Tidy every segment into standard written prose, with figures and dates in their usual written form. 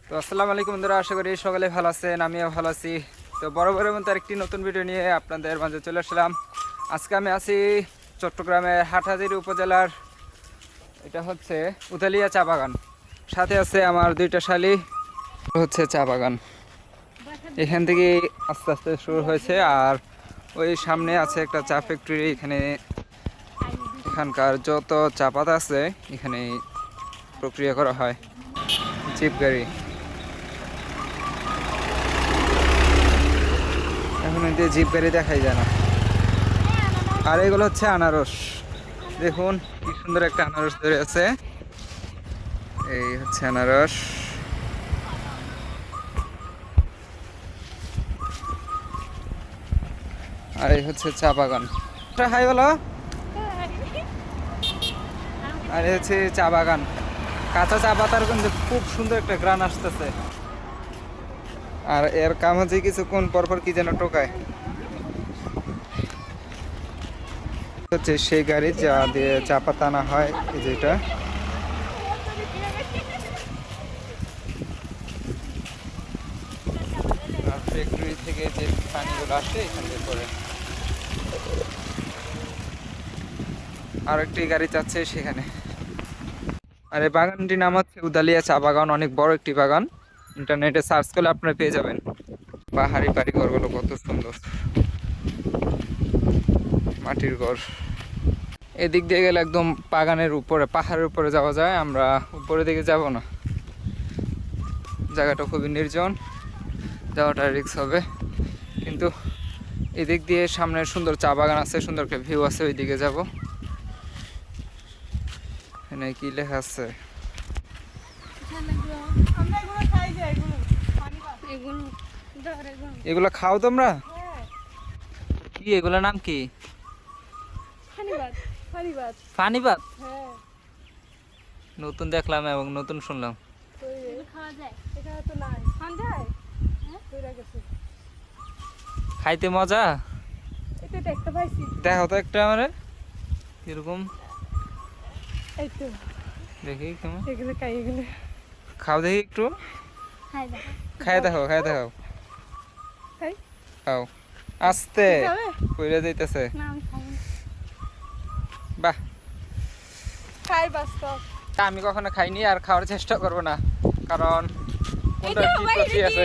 তো আসসালামু আলাইকুম বন্ধুরা, আশা করি সকালে ভালো আছেন, আমিও ভালো আছি। তো বরাবরের মতো আরেকটি নতুন ভিডিও নিয়ে আপনাদের মাঝে চলে আসলাম। আজকে আমি আছি চট্টগ্রামের হাটহাজারী উপজেলার, এটা হচ্ছে উথালিয়া চা বাগান। সাথে আছে আমার দুইটা শালি, হচ্ছে চা বাগান। এখান থেকে আস্তে আস্তে শুরু হয়েছে, আর ওই সামনে আছে একটা চা ফ্যাক্টরি। এখানকার যত চা পাতা আছে এখানে প্রক্রিয়া করা হয়। জিপ গাড়ি এখন এতে জিপ গাড়ি দেখাই যায় না। আর এগুলো হচ্ছে আনারস, দেখুন কি সুন্দর একটা আনারস ধরে আছে। এই হচ্ছে আনারস। আর এই হচ্ছে চা বাগান। হাই বলো। আর এই হচ্ছে চা বাগান, কাঁচা চা পাতার কিন্তু খুব সুন্দর একটা গ্রান আসতেছে। আর এর কাম হচ্ছে কিছুক্ষণ পর পর কি যেন টোকায়। হচ্ছে সেই গাড়ি যা দিয়ে চা পাতা আনা হয়, এই যেটা। আর ফ্যাক্টরি থেকে যে পানিগুলো আসে এখান থেকে করে আর একটি গাড়ি যাচ্ছে সেখানে। আর এই বাগানটির নাম হচ্ছে উদালিয়া চা বাগান, অনেক বড় একটি বাগান। ইন্টারনেটে সার্চ করলে আপনারা পেয়ে যাবেন। পাহাড়ি বাড়িঘরগুলো কত সুন্দর, মাটির ঘর। এদিক দিয়ে গেলে একদম বাগানের উপরে, পাহাড়ের উপরে যাওয়া যায়। আমরা উপরের দিকে যাব না, জায়গাটা খুবই নির্জন, যাওয়াটা রিস্ক হবে। কিন্তু এদিক দিয়ে সামনে সুন্দর চা বাগান আছে, সুন্দর একটা ভিউ আছে, ওই দিকে যাব। এখানে কি লেখা আছে? এগুলো খাও তোমরা? কি এগুলোর নাম কি? পানি ভাত। নতুন দেখলাম এবং নতুন শুনলাম। খাইতে মজা? দেখো তো একটা আমারে এরকম, দেখি কেমন। খাও দেখি একটু, খাই দেখো, খাই দেখো, খাও আস্তে, কইরা যাইতেছে। বাহ, আমি কখনো খাইনি আর খাওয়ার চেষ্টা করবো না, কারণ কোনটা কি প্রক্রিয়া আছে।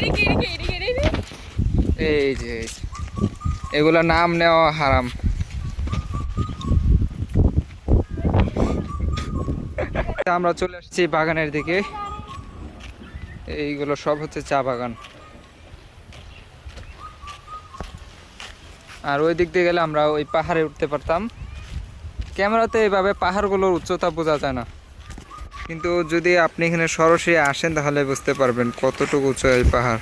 এই যে এগুলো নাম নেওয়া হারাম। আমরা চলে আসছি বাগানের দিকে। এইগুলো সব হচ্ছে চা বাগান। আর ওই দিক দিয়ে গেলে আমরা ওই পাহাড়ে উঠতে পারতাম। ক্যামেরাতে এইভাবে পাহাড়গুলোর উচ্চতা বোঝা যায় না, কিন্তু যদি আপনি এখানে সরাসরি আসেন তাহলে বুঝতে পারবেন কতটুকু উঁচু এই পাহাড়।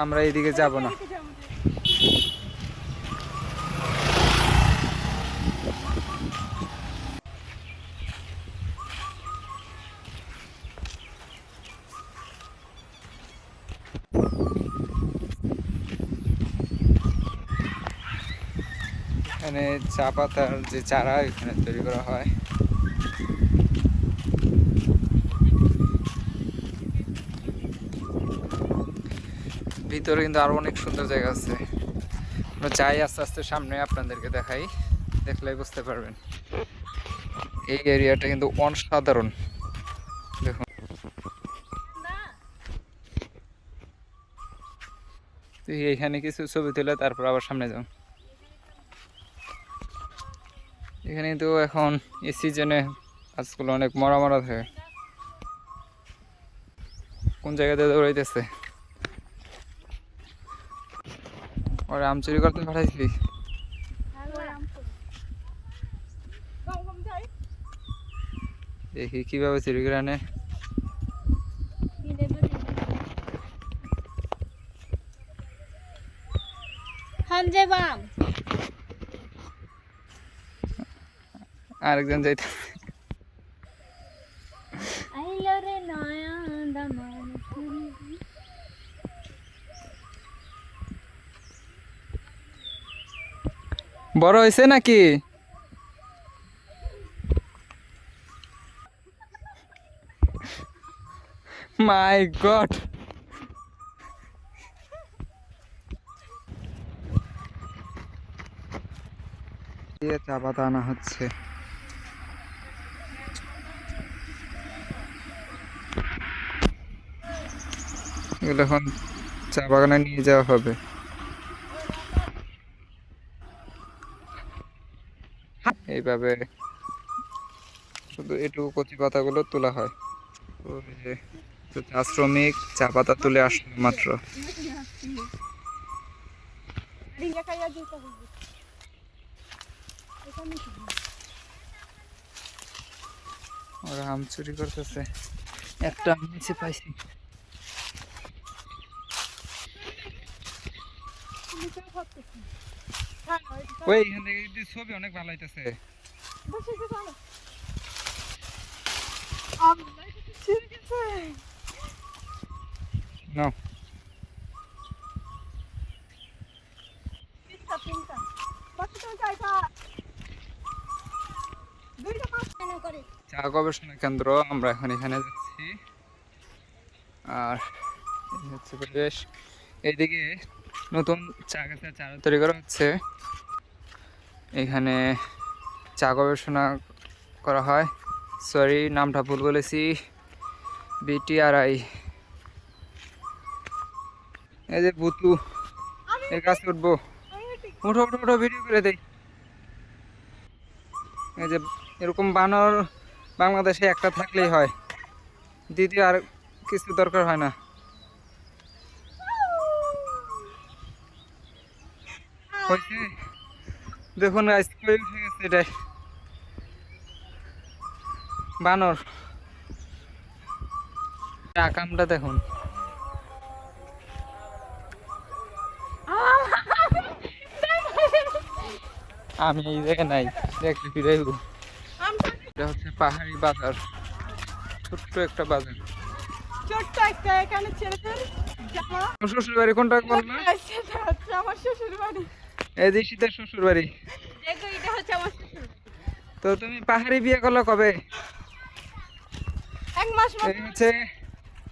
আমরা এইদিকে যাব না। এখানে চা পাতার যে চারা এখানে তৈরি করা হয়। ভিতরে কিন্তু আরো অনেক সুন্দর জায়গা আছে। আমরা যাই আস্তে আস্তে সামনে, আপনাদেরকে দেখাই, দেখলেই বুঝতে পারবেন। এই এরিয়াটা কিন্তু অসাধারণ, দেখুন। এইখানে কিছু ছবি তুলে তারপর আবার সামনে যাও। এখানে কিন্তু এখন এই সিজনে গাছগুলো অনেক মরা মরা থাকে। কোন জায়গাতে দৌড়াইতেছে? ওরা আম চুরি করতে পাঠাইছিলি? দেখি কিভাবে চুরি করে আনে। আরেকজন যাইতে বড় হয়েছে নাকি? মাই গড, চা পাতা আনা হচ্ছে। এগুলো এখন চা বাগানে নিয়ে যাওয়া হবে। এইভাবে শুধু এটুকু কচি পাতাগুলো তোলা হয়। ওই যে চা শ্রমিক চা পাতা তুলে আসলো মাত্র। ওরা আম চুরি করতেছে, একটা আম নিচে পাইছি। ওই এখান থেকে ছবি অনেক ভালো হইতেছে। নাও চা গবেষণা কেন্দ্র, আমরা এখন এখানে যাচ্ছি। আর এই হচ্ছে পরিবেশ। এইদিকে নতুন চা গাছের চারা তৈরি করা হচ্ছে। এখানে চা গবেষণা করা হয়। সরি, নামটা ভুল বলেছি, BTRI। এই যে বুতু, এই গাছে উঠবো। উঠো উঠো উঠো, ভিডিও করে দেই। এই যে এরকম বানর বাংলাদেশে একটা থাকলেই হয়, দ্বিতীয় আর কিছু দরকার হয় না। হয়েছে, দেখুন গাইস, কই উঠে গেছে এটাই বানর। আকামটা দেখুন। আমি এই জায়গায় নাই, দেখলে ফিরাইব। এটা হচ্ছে পাহাড়ি বাজার, ছোট্ট একটা বাজার। ছোট্ট একটা, এখানে ছেলেদের জামা। শ্বশুর বাড়ি কোনটা বললা? সেটা হচ্ছে আমার শ্বশুর বাড়ি। এই যে শীতের শ্বশুর বাড়ি। দেখো, এটা হচ্ছে আমার শ্বশুর বাড়ি। তো তুমি পাহাড়ি বিয়ে করলে কবে? 1 মাস এই হচ্ছে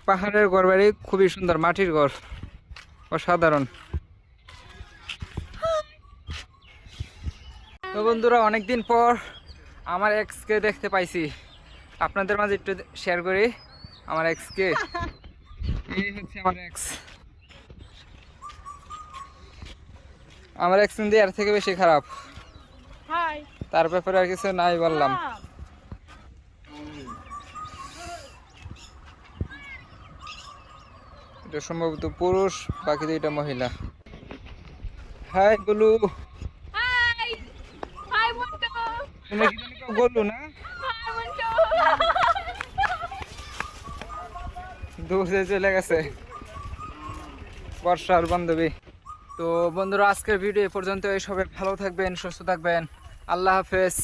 পাহাড়ের ঘর বাড়ি, খুবই সুন্দর, মাটির ঘর, অসাধারণ। তো বন্ধুরা, অনেকদিন পর আমার এক্সকে দেখতে পাইছি, আপনাদের মাঝে একটু শেয়ার করি আমার এক্সকে। এই হচ্ছে আমার এক্স। আমার এক্স কিন্তু এর থেকে বেশি খারাপ। হাই, তার ব্যাপারে আর কিছু নাই বললাম। এটা সম্ভবত পুরুষ, বাকি দুইটা মহিলা। হাই গুলু, হাই হাই বন্ধু, তুমি কি জানি কেউ গলু না? হাই বন্ধু। দূরে চলে গেছে বর্ষার বান্ধবী। তো বন্ধুরা, আজকের ভিডিও এ পর্যন্ত। সবাই ভালো থাকবেন, সুস্থ থাকবেন। আল্লাহ হাফেজ।